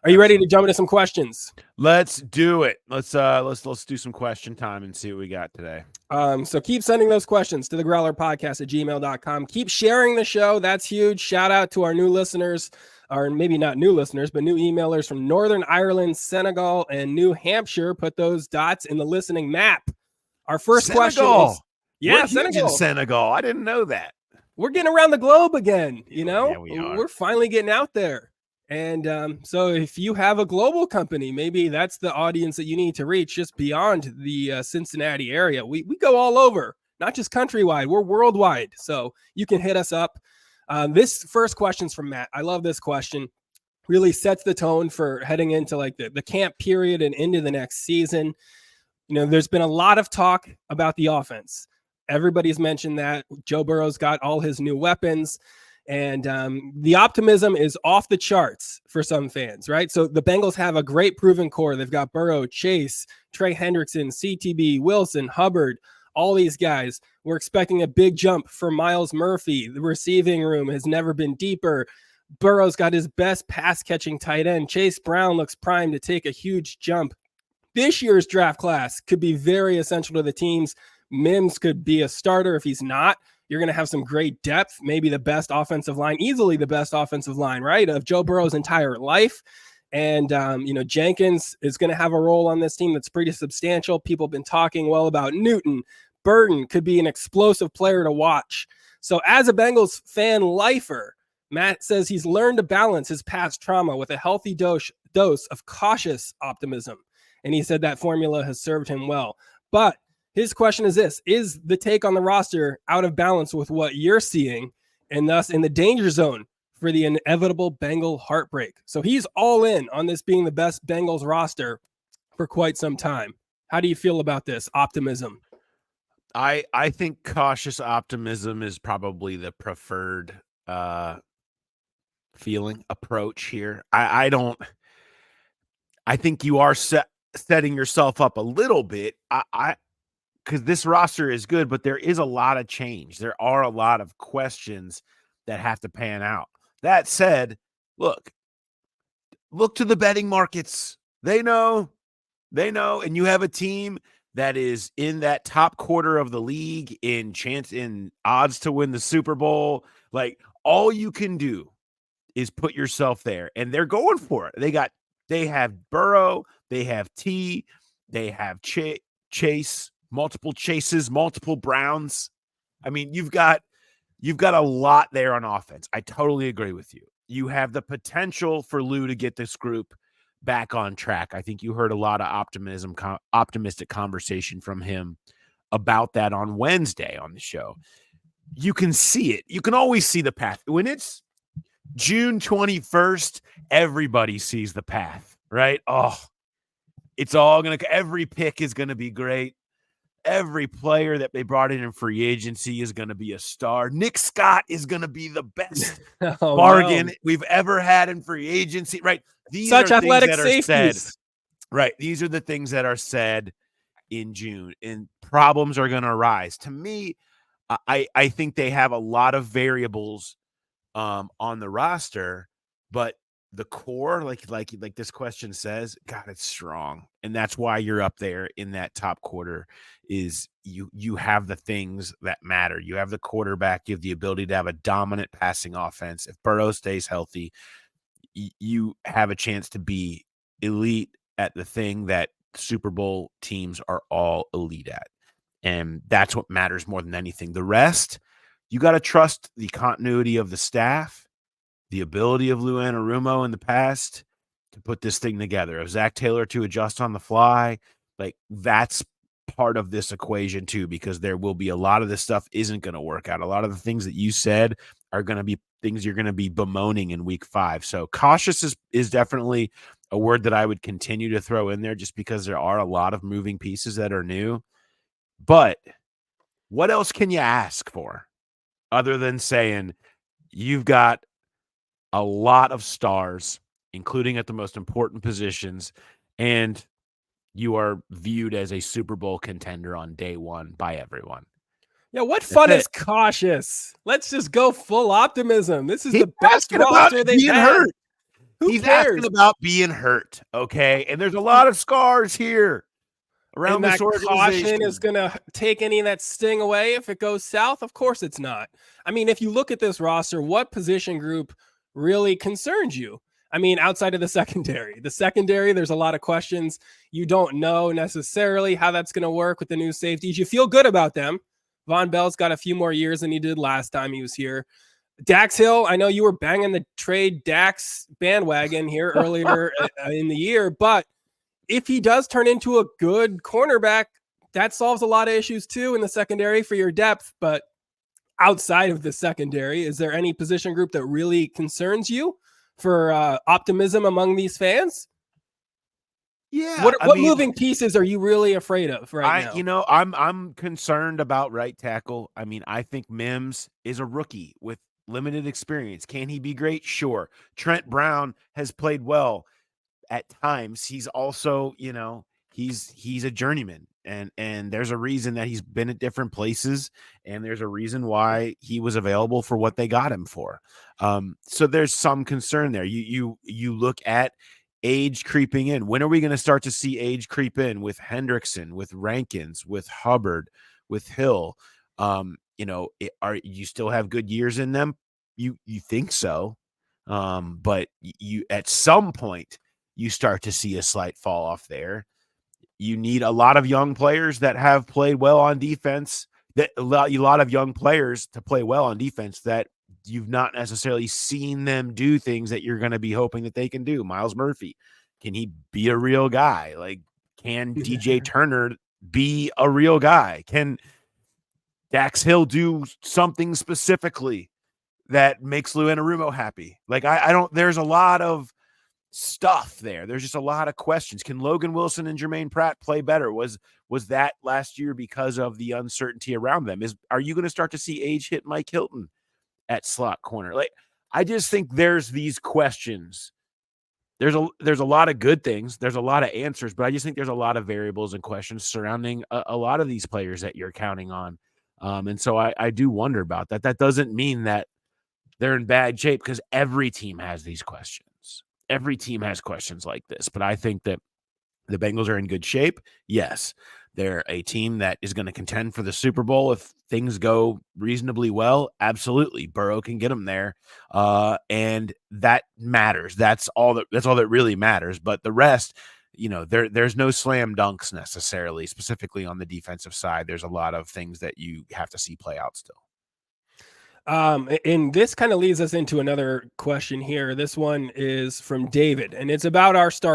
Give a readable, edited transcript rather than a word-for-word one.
Are you ready to jump into some questions? Let's do it. Let's do some question time and see what we got today. So keep sending those questions to thegrowlerpodcast@gmail.com. Keep sharing the show. That's huge. Shout out to our new listeners, or maybe not new listeners, but new emailers from Northern Ireland, Senegal, and New Hampshire. Put those dots in the listening map. Our first question is, We're huge in Senegal. I didn't know that. We're getting around the globe again, Yeah, we are. We're finally getting out there. And so if you have a global company, maybe that's the audience that you need to reach just beyond the Cincinnati area. We go all over, not just countrywide. We're worldwide. So you can hit us up. This first question's from Matt. I love this question. Really sets the tone for heading into like the camp period and into the next season. There's been a lot of talk about the offense. Everybody's mentioned that Joe Burrow's got all his new weapons. And the optimism is off the charts for some fans, right? So the Bengals have a great proven core. They've got Burrow, Chase, Trey Hendrickson, CTB, Wilson, Hubbard, all these guys. We're expecting a big jump for Miles Murphy. The receiving room has never been deeper. Burrow's got his best pass-catching tight end. Chase Brown looks primed to take a huge jump. This year's draft class could be very essential to the teams. Mims could be a starter if he's not. You're going to have some great depth, maybe the best offensive line, easily the best offensive line, right, of Joe Burrow's entire life. And, Jenkins is going to have a role on this team that's pretty substantial. People have been talking well about Newton. Burton could be an explosive player to watch. So as a Bengals fan lifer, Matt says he's learned to balance his past trauma with a healthy dose of cautious optimism. And he said that formula has served him well. But his question is this: is the take on the roster out of balance with what you're seeing and thus in the danger zone for the inevitable Bengal heartbreak? So he's all in on this being the best Bengals roster for quite some time. How do you feel about this optimism? I think cautious optimism is probably the preferred approach here. I think you are setting yourself up a little bit. Because this roster is good, but there is a lot of change. There are a lot of questions that have to pan out. That said, look to the betting markets. They know, and you have a team that is in that top quarter of the league in odds to win the Super Bowl. Like, all you can do is put yourself there, and they're going for it. They have Burrow, they have T, they have Chase. Multiple Chases, multiple Browns. I mean, you've got a lot there on offense. I totally agree with you. You have the potential for Lou to get this group back on track. I think you heard a lot of optimistic conversation from him about that on Wednesday on the show. You can see it. You can always see the path. When it's June 21st, everybody sees the path, right? Oh, every pick is going to be great. Every player that they brought in free agency is going to be a star. Nick Scott is going to be the best bargain we've ever had in free agency, right? These Such are athletic things that safeties. are said, right? These are the things that are said in June, and problems are going to arise. To me, I think they have a lot of variables on the roster, but the core, like this question says, God, it's strong. And that's why you're up there in that top quarter. Is you have the things that matter. You have the quarterback. You have the ability to have a dominant passing offense. If Burrow stays healthy, you have a chance to be elite at the thing that Super Bowl teams are all elite at. And that's what matters more than anything. The rest, you got to trust the continuity of the staff, the ability of Lou Anarumo in the past to put this thing together. Of Zach Taylor to adjust on the fly, like that's part of this equation too, because there will be a lot of this stuff isn't going to work out. A lot of the things that you said are going to be things you're going to be bemoaning in week 5. So cautious is definitely a word that I would continue to throw in there just because there are a lot of moving pieces that are new. But what else can you ask for other than saying you've got a lot of stars, including at the most important positions, and you are viewed as a Super Bowl contender on day one by everyone. Yeah, what fun is cautious? Let's just go full optimism. This is the best roster they've had. Who He's asking cares? about being hurt, okay? And there's a lot of scars here around And this that caution is organization. going to take any of that sting away if it goes south? Of course it's not. I mean, if you look at this roster, what position group really concerns you? I mean, outside of the secondary, there's a lot of questions. You don't know necessarily how that's going to work with the new safeties. You feel good about them. Von Bell's got a few more years than he did last time he was here. Dax Hill, I know you were banging the trade Dax bandwagon here earlier in the year, but if he does turn into a good cornerback, that solves a lot of issues too in the secondary for your depth. But outside of the secondary, is there any position group that really concerns you for optimism among these fans? Yeah, What moving pieces are you really afraid of right now? I'm concerned about right tackle. I mean, I think Mims is a rookie with limited experience. Can he be great? Sure. Trent Brown has played well at times. He's also, he's a journeyman, and there's a reason that he's been at different places, and there's a reason why he was available for what they got him for. So there's some concern there. You look at age creeping in. When are we going to start to see age creep in with Hendrickson, with Rankins, with Hubbard, with Hill? Are you still have good years in them? You think so, but you at some point you start to see a slight fall off there. You need a lot of young players that have played well on defense. That a lot of young players to play well on defense that you've not necessarily seen them do things that you're going to be hoping that they can do. Miles Murphy, can he be a real guy? Like, can DJ Turner be a real guy? Can Dax Hill do something specifically that makes Lou Anarumo happy? Like, I don't, there's a lot of stuff there. There's just a lot of questions. Can Logan Wilson and Jermaine Pratt play better? Was that last year because of the uncertainty around them? Are you going to start to see age hit Mike Hilton at slot corner? Like, I just think there's these questions. There's a lot of good things. There's a lot of answers, but I just think there's a lot of variables and questions surrounding a lot of these players that you're counting on. And so I do wonder about that. That doesn't mean that they're in bad shape, because every team has these questions. Every team has questions like this, but I think that the Bengals are in good shape. Yes, they're a team that is going to contend for the Super Bowl if things go reasonably well. Absolutely, Burrow can get them there, and that matters. That's all that really matters. But the rest, there's no slam dunks necessarily. Specifically on the defensive side, there's a lot of things that you have to see play out still. And this kind of leads us into another question here. This one is from David, and it's about our star